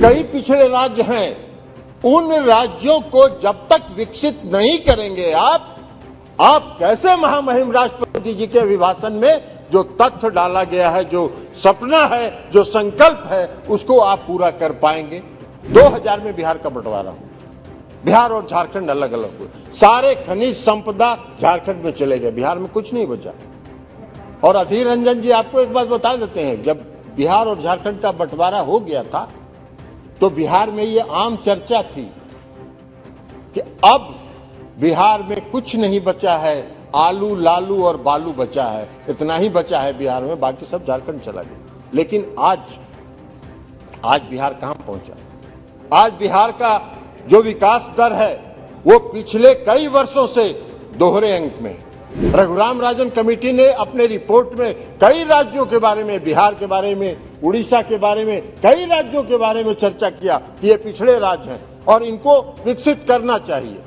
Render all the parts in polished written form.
कई पिछड़े राज्य हैं, उन राज्यों को जब तक विकसित नहीं करेंगे आप कैसे महामहिम राष्ट्रपति जी के अभिभाषण में जो तथ्य डाला गया है, जो सपना है, जो संकल्प है, उसको आप पूरा कर पाएंगे? 2000 में बिहार का बंटवारा हुआ, बिहार और झारखंड अलग अलग हुए, सारे खनिज संपदा झारखंड में चले गए, बिहार में कुछ नहीं बचा। और अधीर रंजन जी आपको एक बात बता देते हैं, जब बिहार और झारखंड का बंटवारा हो गया था तो बिहार में ये आम चर्चा थी कि अब बिहार में कुछ नहीं बचा है, आलू लालू और बालू बचा है, इतना ही बचा है बिहार में, बाकी सब झारखंड चला गया। लेकिन आज बिहार कहां पहुंचा? आज बिहार का जो विकास दर है वो पिछले कई वर्षों से दोहरे अंक में है। रघुराम राजन कमेटी ने अपने रिपोर्ट में कई राज्यों के बारे में, बिहार के बारे में, उड़ीसा के बारे में, कई राज्यों के बारे में चर्चा किया कि ये पिछड़े राज्य हैं और इनको विकसित करना चाहिए,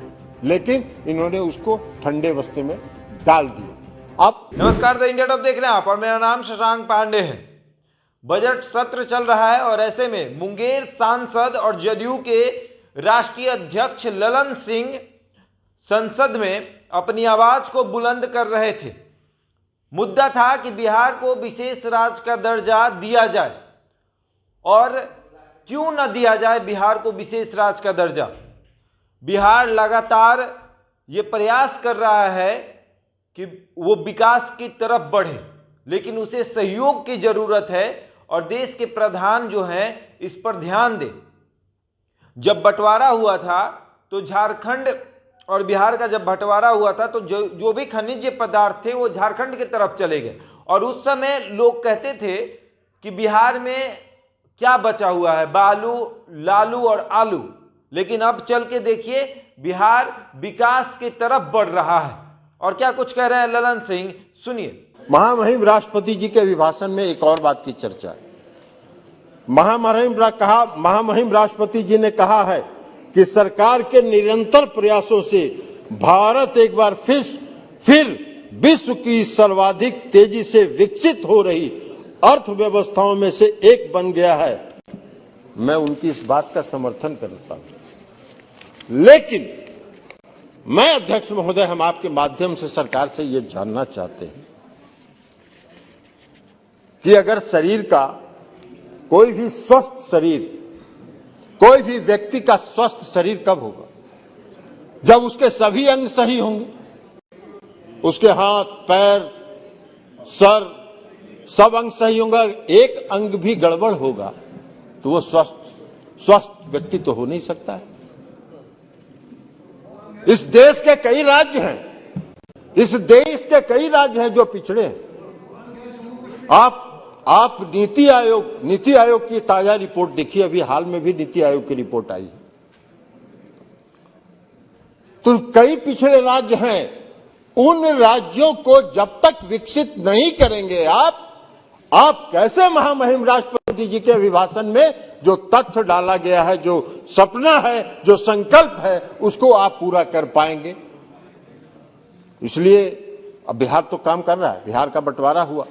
लेकिन इन्होंने उसको ठंडे बस्ते में डाल दिया। अब नमस्कार, द इंडिया टॉप देख रहे हैं आप और मेरा नाम शशांक पांडे है। बजट सत्र चल रहा है और ऐसे में मुंगेर सांसद और जदयू के राष्ट्रीय अध्यक्ष ललन सिंह संसद में अपनी आवाज को बुलंद कर रहे थे। मुद्दा था कि बिहार को विशेष राज्य का दर्जा दिया जाए और क्यों न दिया जाए बिहार को विशेष राज्य का दर्जा। बिहार लगातार ये प्रयास कर रहा है कि वो विकास की तरफ बढ़े, लेकिन उसे सहयोग की जरूरत है और देश के प्रधान जो हैं इस पर ध्यान दें। जब बंटवारा हुआ था तो झारखंड और बिहार का जब बंटवारा हुआ था तो जो भी खनिज पदार्थ थे वो झारखंड की तरफ चले गए और उस समय लोग कहते थे कि बिहार में क्या बचा हुआ है, बालू लालू और आलू। लेकिन अब चल के देखिए बिहार विकास की तरफ बढ़ रहा है। और क्या कुछ कह रहे हैं ललन सिंह, सुनिए। महामहिम राष्ट्रपति जी के अभिभाषण में एक और बात की चर्चा है। महामहिम राष्ट्रपति जी ने कहा है कि सरकार के निरंतर प्रयासों से भारत एक बार फिर विश्व की सर्वाधिक तेजी से विकसित हो रही अर्थव्यवस्थाओं में से एक बन गया है। मैं उनकी इस बात का समर्थन करता हूं, लेकिन मैं अध्यक्ष महोदय, हम आपके माध्यम से सरकार से यह जानना चाहते हैं कि अगर शरीर का कोई भी स्वस्थ शरीर, कोई भी व्यक्ति का स्वस्थ शरीर कब होगा? जब उसके सभी अंग सही होंगे, उसके हाथ पैर सर सब अंग सही होंगे। एक अंग भी गड़बड़ होगा तो वो स्वस्थ व्यक्ति तो हो नहीं सकता है। इस देश के कई राज्य हैं जो पिछड़े हैं। आप नीति आयोग की ताजा रिपोर्ट देखिए, अभी हाल में भी नीति आयोग की रिपोर्ट आई। तो कई पिछड़े राज्य हैं, उन राज्यों को जब तक विकसित नहीं करेंगे आप कैसे महामहिम राष्ट्रपति जी के अभिभाषण में जो तथ्य डाला गया है, जो सपना है, जो संकल्प है, उसको आप पूरा कर पाएंगे? इसलिए अब बिहार तो काम कर रहा है। बिहार का बंटवारा हुआ,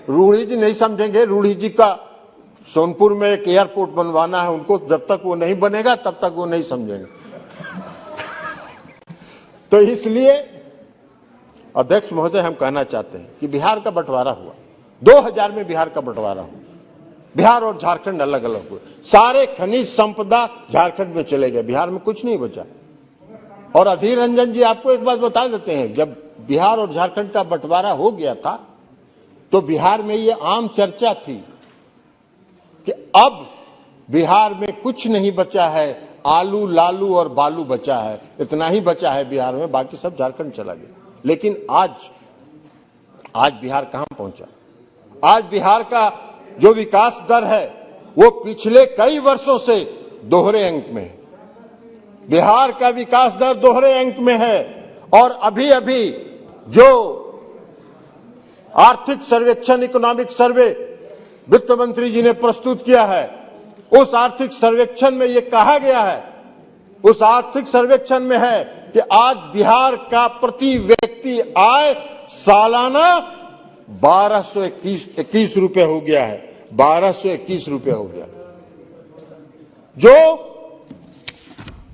रूढ़ी जी नहीं समझेंगे। रूढ़ी जी का सोनपुर में एक एयरपोर्ट बनवाना है, उनको जब तक वो नहीं बनेगा तब तक वो नहीं समझेंगे। तो इसलिए अध्यक्ष महोदय, हम कहना चाहते हैं कि बिहार का बंटवारा हुआ, 2000 में बिहार का बंटवारा हुआ, बिहार और झारखंड अलग अलग हुए, सारे खनिज संपदा झारखंड में चले गए, बिहार में कुछ नहीं बचा। और अधीर रंजन जी आपको एक बात बता देते हैं, जब बिहार और झारखंड का बंटवारा हो गया था तो बिहार में ये आम चर्चा थी कि अब बिहार में कुछ नहीं बचा है, आलू लालू और बालू बचा है, इतना ही बचा है बिहार में, बाकी सब झारखंड चला गया। लेकिन आज बिहार कहां पहुंचा? आज बिहार का जो विकास दर है वो पिछले कई वर्षों से दोहरे अंक में है। बिहार का विकास दर दोहरे अंक में है और अभी जो आर्थिक सर्वेक्षण, इकोनॉमिक सर्वे वित्त मंत्री जी ने प्रस्तुत किया है, उस आर्थिक सर्वेक्षण में यह कहा गया है, उस आर्थिक सर्वेक्षण में है कि आज बिहार का प्रति व्यक्ति आय सालाना 1221 रुपए हो गया है। 1221 रुपये हो गया, जो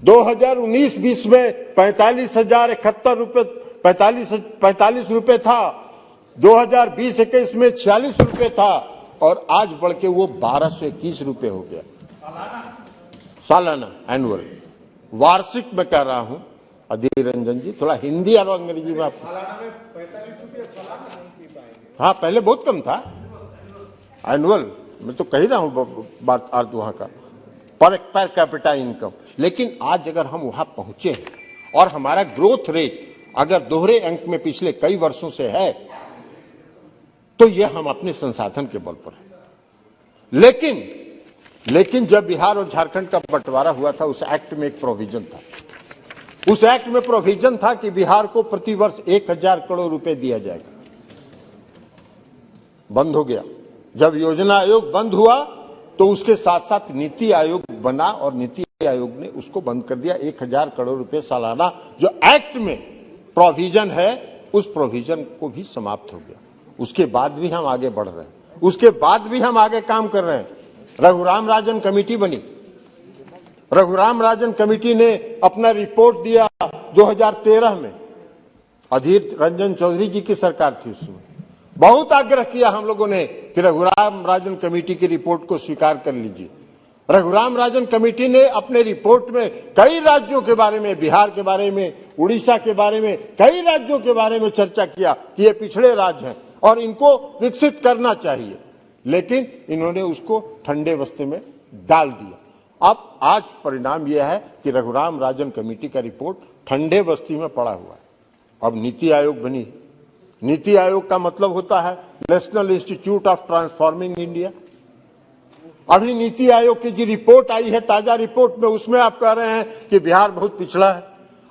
2019-20 में 45,071 रुपये 45 रुपये था, 2020-21 में 46 रुपये था और आज बढ़ के वो 1221 रुपये हो गया सालाना, एनुअल। वार्षिक में कह रहा हूं अधीर रंजन जी, थोड़ा हिंदी और अंग्रेजी में आप। हाँ, पहले बहुत कम था एनुअल, मैं तो कह रहा हूं बात अर्थ वहां का पर कैपिटा इनकम। लेकिन आज अगर हम वहां पहुंचे और हमारा ग्रोथ रेट अगर दोहरे अंक में पिछले कई वर्षों से है, तो यह हम अपने संसाधन के बल पर है। लेकिन जब बिहार और झारखंड का बंटवारा हुआ था, उस एक्ट में एक प्रोविजन था, उस एक्ट में प्रोविजन था कि बिहार को प्रतिवर्ष 1000 करोड़ रुपए दिया जाएगा। बंद हो गया। जब योजना आयोग बंद हुआ तो उसके साथ साथ नीति आयोग बना और नीति आयोग ने उसको बंद कर दिया। 1000 करोड़ रुपए सालाना जो एक्ट में प्रोविजन है, उस प्रोविजन को भी समाप्त हो गया। उसके बाद भी हम आगे बढ़ रहे हैं, उसके बाद भी हम आगे काम कर रहे हैं। रघुराम राजन कमेटी बनी, रघुराम राजन कमेटी ने अपना रिपोर्ट दिया 2013 में, अधीर रंजन चौधरी जी की सरकार थी उसमें। बहुत आग्रह किया हम लोगों ने कि रघुराम राजन कमेटी की रिपोर्ट को स्वीकार कर लीजिए। रघुराम राजन कमेटी ने अपने रिपोर्ट में कई राज्यों के बारे में, बिहार के बारे में, उड़ीसा के बारे में, कई राज्यों के बारे में चर्चा किया कि ये पिछड़े राज्य हैं और इनको विकसित करना चाहिए, लेकिन इन्होंने उसको ठंडे बस्ते में डाल दिया। अब आज परिणाम यह है कि रघुराम राजन कमेटी का रिपोर्ट ठंडे बस्ती में पड़ा हुआ है। अब नीति आयोग बनी। नीति आयोग का मतलब होता है national institute of transforming India. अभी नीति आयोग की जो रिपोर्ट आई है, ताजा रिपोर्ट में, उसमें आप कह रहे हैं कि बिहार बहुत पिछड़ा है।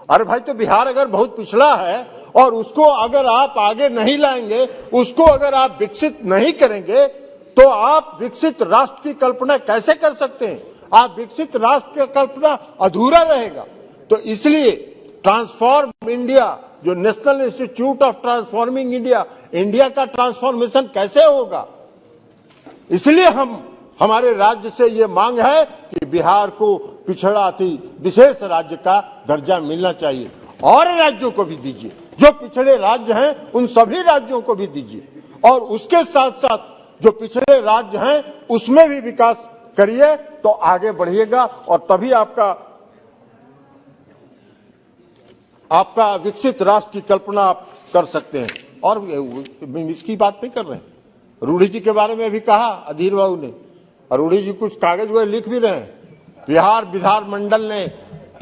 अरे भाई, तो बिहार अगर बहुत पिछड़ा है और उसको अगर आप आगे नहीं लाएंगे, उसको अगर आप विकसित नहीं करेंगे, तो आप विकसित राष्ट्र की कल्पना कैसे कर सकते हैं? आप विकसित राष्ट्र की कल्पना अधूरा रहेगा। तो इसलिए ट्रांसफॉर्म इंडिया, जो national institute of transforming India, India का ट्रांसफॉर्मेशन कैसे होगा? इसलिए हमारे राज्य से ये मांग है कि बिहार को पिछड़ा थी विशेष राज्य का दर्जा मिलना चाहिए और राज्यों को भी दीजिए। जो पिछड़े राज्य हैं उन सभी राज्यों को भी दीजिए और उसके साथ साथ जो पिछड़े राज्य हैं उसमें भी विकास करिए, तो आगे बढ़िएगा और तभी आपका विकसित राष्ट्र की कल्पना आप कर सकते हैं। और इसकी बात नहीं कर रहे हैं, रूढ़ी जी के बारे में भी कहा अधीर बाबू ने, और रूढ़ी जी कुछ कागज वो लिख भी रहे हैं। बिहार विधानमंडल ने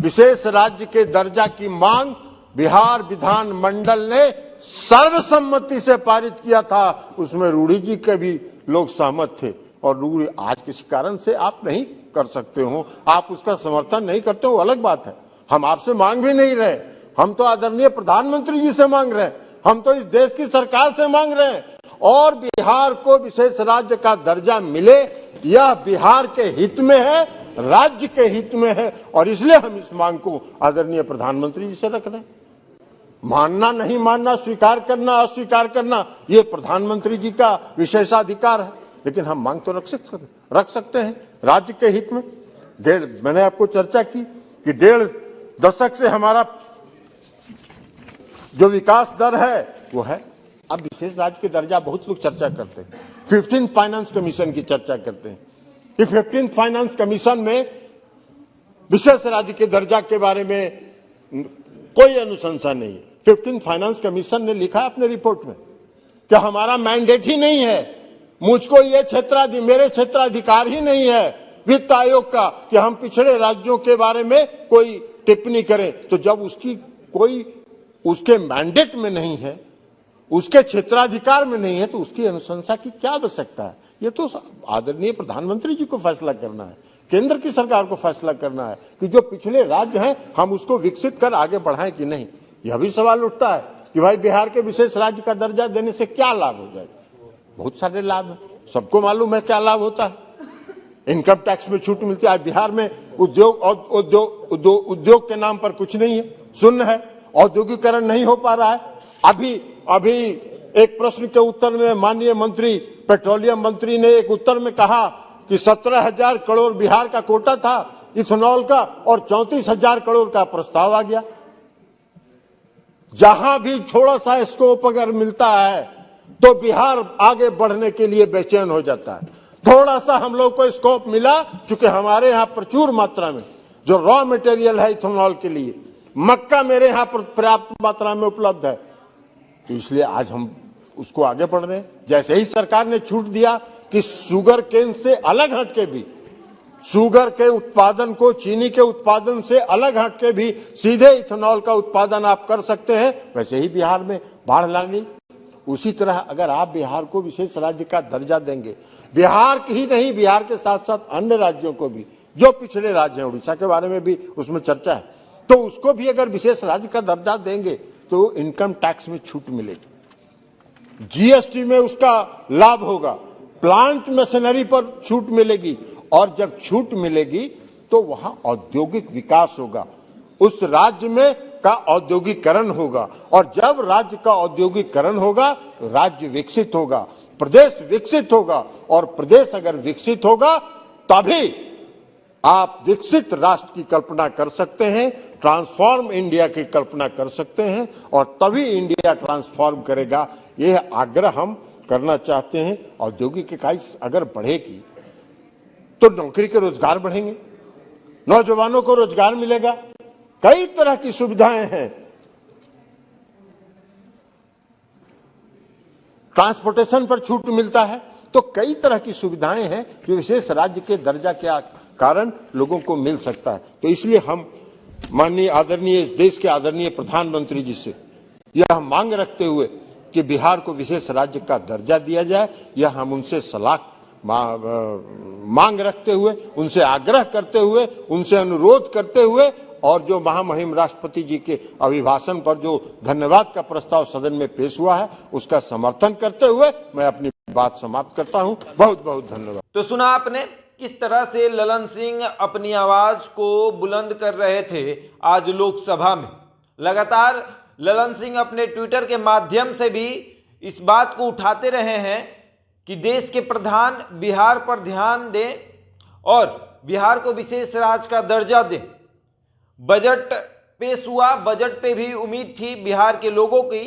विशेष राज्य के दर्जा की मांग बिहार विधानमंडल ने सर्वसम्मति से पारित किया था। उसमें रूढ़ी जी के भी लोग सहमत थे और रूढ़ी आज किसी कारण से आप नहीं कर सकते हो, आप उसका समर्थन नहीं करते हो, अलग बात है। हम आपसे मांग भी नहीं रहे, हम तो आदरणीय प्रधानमंत्री जी से मांग रहे हैं, हम तो इस देश की सरकार से मांग रहे हैं और बिहार को विशेष राज्य का दर्जा मिले, यह बिहार के हित में है, राज्य के हित में है और इसलिए हम इस मांग को आदरणीय प्रधानमंत्री जी से रख रहे हैं। मानना नहीं मानना, स्वीकार करना अस्वीकार करना, ये प्रधानमंत्री जी का विशेषाधिकार है, लेकिन हम मांग तो रख सकते हैं राज्य के हित में। मैंने आपको चर्चा की कि 1.5 दशक से हमारा जो विकास दर है वो है। अब विशेष राज्य के दर्जा बहुत लोग चर्चा करते हैं, 15th फाइनेंस कमीशन की चर्चा करते हैं कि 15th फाइनेंस कमीशन में विशेष राज्य के दर्जा के बारे में कोई अनुशंसा नहीं है। 15th फाइनेंस कमीशन ने लिखा अपने रिपोर्ट में कि हमारा मैंडेट ही नहीं है, मुझको ये मेरे क्षेत्राधिकार ही नहीं है वित्त आयोग का कि हम पिछड़े राज्यों के बारे में कोई टिप्पणी करें। तो जब उसकी कोई उसके मैंडेट में नहीं है, उसके क्षेत्राधिकार में नहीं है, तो उसकी अनुशंसा की क्या आवश्यकता है? ये तो आदरणीय प्रधानमंत्री जी को फैसला करना है, केंद्र की सरकार को फैसला करना है कि जो पिछले राज्य हैं हम उसको विकसित कर आगे बढ़ाएं कि नहीं। यह भी सवाल उठता है कि भाई बिहार के विशेष राज्य का दर्जा देने से क्या लाभ हो जाएगा? बहुत सारे लाभ है, सबको मालूम है क्या लाभ होता है। इनकम टैक्स में छूट मिलती है। बिहार में उद्योग के नाम पर कुछ नहीं है, शून्य है, औद्योगिकरण नहीं हो पा रहा है। अभी एक प्रश्न के उत्तर में माननीय मंत्री पेट्रोलियम मंत्री ने एक उत्तर में कहा कि 17,000 करोड़ बिहार का कोटा था इथेनॉल का और 34,000 करोड़ का प्रस्ताव आ गया। जहां भी थोड़ा सा स्कोप अगर मिलता है तो बिहार आगे बढ़ने के लिए बेचैन हो जाता है। थोड़ा सा हम लोग को स्कोप मिला, चूंकि हमारे यहां प्रचुर मात्रा में जो रॉ मटेरियल है इथेनॉल के लिए, मक्का मेरे यहां पर पर्याप्त मात्रा में उपलब्ध है, तो इसलिए आज हम उसको आगे बढ़ रहे हैं। जैसे ही सरकार ने छूट दिया कि शुगर केन से अलग हटके भी, शुगर के उत्पादन को चीनी के उत्पादन से अलग हटके भी सीधे इथेनॉल का उत्पादन आप कर सकते हैं, वैसे ही बिहार में बाढ़ लग गई। उसी तरह अगर आप बिहार को विशेष राज्य का दर्जा देंगे, बिहार की ही नहीं, बिहार के साथ साथ अन्य राज्यों को भी, जो पिछड़े राज्य हैं, उड़ीसा के बारे में भी उसमें चर्चा है, तो उसको भी अगर विशेष राज्य का दर्जा देंगे तो इनकम टैक्स में छूट मिलेगी, जीएसटी में उसका लाभ होगा, प्लांट मशीनरी पर छूट मिलेगी, और जब छूट मिलेगी तो वहां औद्योगिक विकास होगा, उस राज्य में का औद्योगिकरण होगा, और जब राज्य का औद्योगिकरण होगा तो राज्य विकसित होगा, प्रदेश विकसित होगा, और प्रदेश अगर विकसित होगा तभी आप विकसित राष्ट्र की कल्पना कर सकते हैं, ट्रांसफॉर्म इंडिया की कल्पना कर सकते हैं, और तभी इंडिया ट्रांसफॉर्म करेगा। यह आग्रह हम करना चाहते हैं। औद्योगिक इकाई अगर बढ़ेगी तो नौकरी के रोजगार बढ़ेंगे, नौजवानों को रोजगार मिलेगा, कई तरह की सुविधाएं हैं, ट्रांसपोर्टेशन पर छूट मिलता है, तो कई तरह की सुविधाएं हैं जो विशेष राज्य के दर्जा के कारण लोगों को मिल सकता है। तो इसलिए हम माननीय आदरणीय देश के आदरणीय प्रधानमंत्री जी से यह मांग रखते हुए कि बिहार को विशेष राज्य का दर्जा दिया जाए, यह हम उनसे सलाह मांग रखते हुए, उनसे आग्रह करते हुए, उनसे अनुरोध करते हुए, और जो महामहिम राष्ट्रपति जी के अभिभाषण पर जो धन्यवाद का प्रस्ताव सदन में पेश हुआ है उसका समर्थन करते हुए मैं अपनी बात समाप्त करता हूं। बहुत बहुत धन्यवाद। तो सुना आपने किस तरह से ललन सिंह अपनी आवाज को बुलंद कर रहे थे आज लोकसभा में। लगातार ललन सिंह अपने ट्विटर के माध्यम से भी इस बात को उठाते रहे हैं कि देश के प्रधान बिहार पर ध्यान दें और बिहार को विशेष राज्य का दर्जा दें। बजट पेश हुआ, बजट पे भी उम्मीद थी बिहार के लोगों की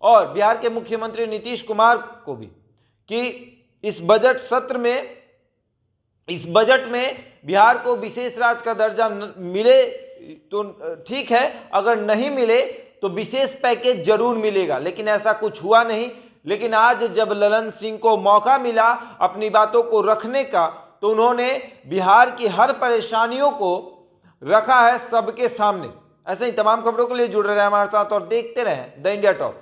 और बिहार के मुख्यमंत्री नीतीश कुमार को भी कि इस बजट सत्र में, इस बजट में बिहार को विशेष राज्य का दर्जा मिले तो ठीक है, अगर नहीं मिले तो विशेष पैकेज जरूर मिलेगा, लेकिन ऐसा कुछ हुआ नहीं। लेकिन आज जब ललन सिंह को मौका मिला अपनी बातों को रखने का, तो उन्होंने बिहार की हर परेशानियों को रखा है सबके सामने। ऐसे ही तमाम खबरों के लिए जुड़े रहे हमारे साथ और देखते रहें द इंडिया टॉप।